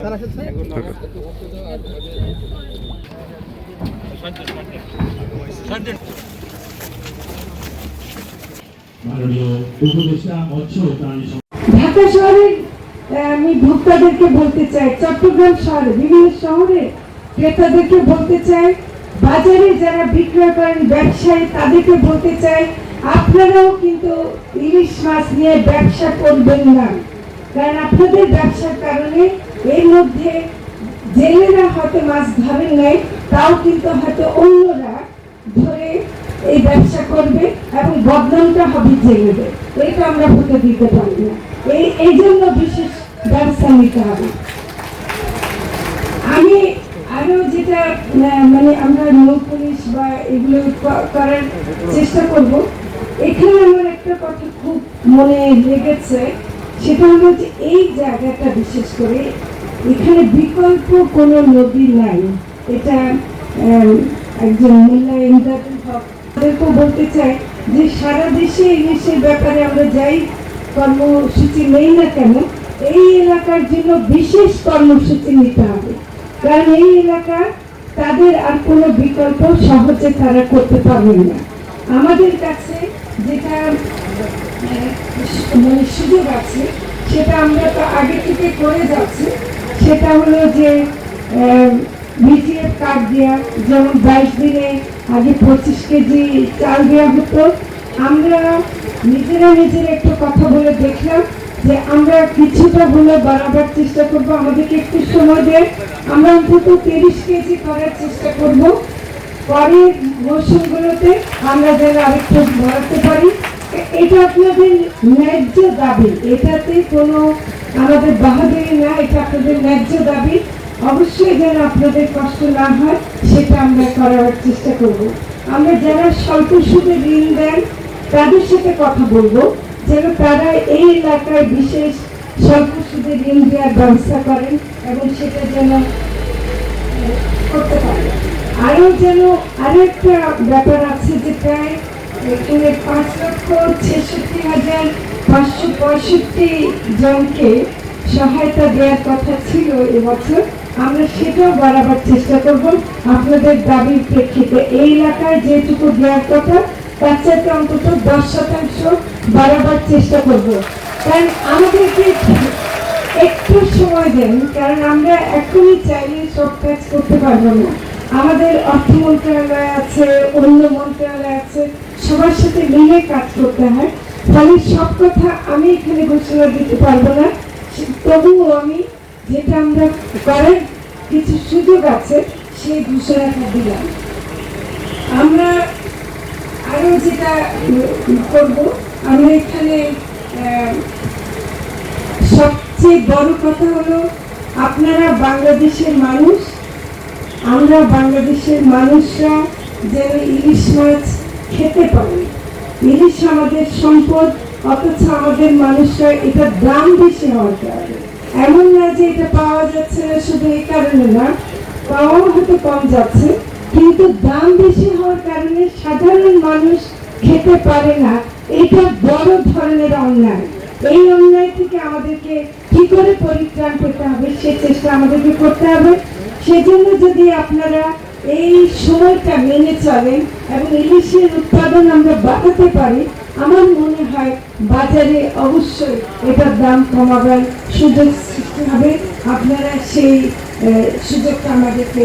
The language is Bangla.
ঢাকা শহরে আমি ভোক্তাদেরকে বলতে চাই, চট্টগ্রাম শহরে বিভিন্ন শহরে ক্রেতাদেরকে বলতে চাই, বাজারে যারা বিক্রয় করেন ব্যবসায়ী তাদেরকে বলতে চাই, আপনারাও কিন্তু ইলিশ মাছ নিয়ে ব্যবসা করবেন না। কারণ আপনাদের ব্যবসার কারণে এর মধ্যে জেলেরা হয়তো মাছ ধরেন নাই, তাও কিন্তু হয়তো অন্যরা ধরে এই ব্যবসা করবে এবং বদনামটা হবে জেলেদের। এটা আমরা হতে দিতে পারি না। এই জন্য বিশেষ ব্যবস্থা নিতে হবে। আমি আরো যেটা মানে আমরা নৌ পুলিশ বা এগুলো করার চেষ্টা করব। এখানে আমার একটা কথা খুব মনে লেগেছে, সেটা হলো যে এই জায়গাটা বিশেষ করে এখানে বিকল্প কোনো নদী নাই। এটা একজন মোল্লা ইমদাদুল হক তাদেরকেও বলতে চাই যে সারা দেশে ইলিশের ব্যাপারে আমরা যাই কর্মসূচি নেই না কেন, এই এলাকার জন্য বিশেষ কর্মসূচি নিতে হবে। কারণ এই এলাকা তাদের আর কোনো বিকল্প সহজে তারা করতে পারবেন না। আমাদের কাছে যেটা মানে সুযোগ আছে সেটা আমরা তো আগে থেকে করে যাচ্ছি, সেটা হলো যে বিটিএফ কার্ড দেওয়া, যেমন 22 দিনে আগে 25 কেজি চাল দেওয়া হতো। আমরা নিজেরা একটু কথা বলে দেখলাম যে আমরা কিছুটা হলে বাড়াবার চেষ্টা করবো, আমাদেরকে একটু সময় দেয়, আমরা অন্তত 30 কেজি করার চেষ্টা করব। পরের মৌসুমগুলোতে আমরা যেন আরেকটু বাড়াতে পারি। এটা আপনাদের ন্যায্য দাবি, এটাতে কোনো আমাদের বাহাদুরি না, এটা আপনাদের ন্যায্য দাবি। অবশ্যই যেন আপনাদের কষ্ট না হয় সেটা আমরা করার চেষ্টা করব। আমরা যারা স্বল্প সুদে ঋণ দেন তাদের সাথে কথা বলবো যেন তারা এই এলাকায় বিশেষ স্বল্প সুদে ঋণ দেওয়ার ব্যবস্থা করেন এবং সেটা যেন করতে পারে। আরও যেন আরেকটা ব্যাপার আছে যে প্রায় এখানে 5,66,565 জনকে সহায়তা দেওয়ার কথা ছিল এবছর। আমরা সেটাও বাড়াবার চেষ্টা করব আপনাদের দাবির প্রেক্ষিতে। এই এলাকায় যেটুকু দেওয়ার কথা তার চাইতে অন্তত 10% বাড়াবার চেষ্টা করব। কারণ আমাদেরকে একটু সময় দেন, কারণ আমরা এখনই চাইলে সব কাজ করতে পারবো না। আমাদের অর্থ মন্ত্রণালয় আছে, অন্য মন্ত্রণালয় আছে, সবার সাথে মিলে কাজ করতে হয়। ফলে সব কথা আমি এখানে ঘোষণা দিতে পারবো না, তবুও আমি যেটা আমরা করার কিছু সুযোগ আছে সেই ঘোষণাটা দিলাম। আমরা আরো যেটা করব, আমরা এখানে সবচেয়ে বড় কথা হলো আপনারা বাংলাদেশের মানুষ, আমরা বাংলাদেশের মানুষরা যেন ইলিশ মাছ খেতে পারি। ইলিশ আমাদের সম্পদ, অথচ আমাদের মানুষরা এটার দাম বেশি হওয়ার কারণে, এমন না যে এটা পাওয়া যাচ্ছে না শুধু এই কারণে না, পাওয়াও হয়তো কম যাচ্ছে, কিন্তু দাম বেশি হওয়ার কারণে সাধারণ মানুষ খেতে পারে না। এটা বড় ধরনের অন্যায়। এই অন্যায় থেকে আমাদেরকে কি করে পরিত্রাণ পেতে হবে সে চেষ্টা আমাদেরকে করতে হবে। সেজন্য যদি আপনারা এই সময়টা মেনে চলেন এবং ইলিশের উৎপাদন আমরা বাড়াতে পারি, আমার মনে হয় বাজারে অবশ্যই এটার দাম কমাবার সুযোগ সৃষ্টি হবে। আপনারা সেই সুযোগটা আমাদেরকে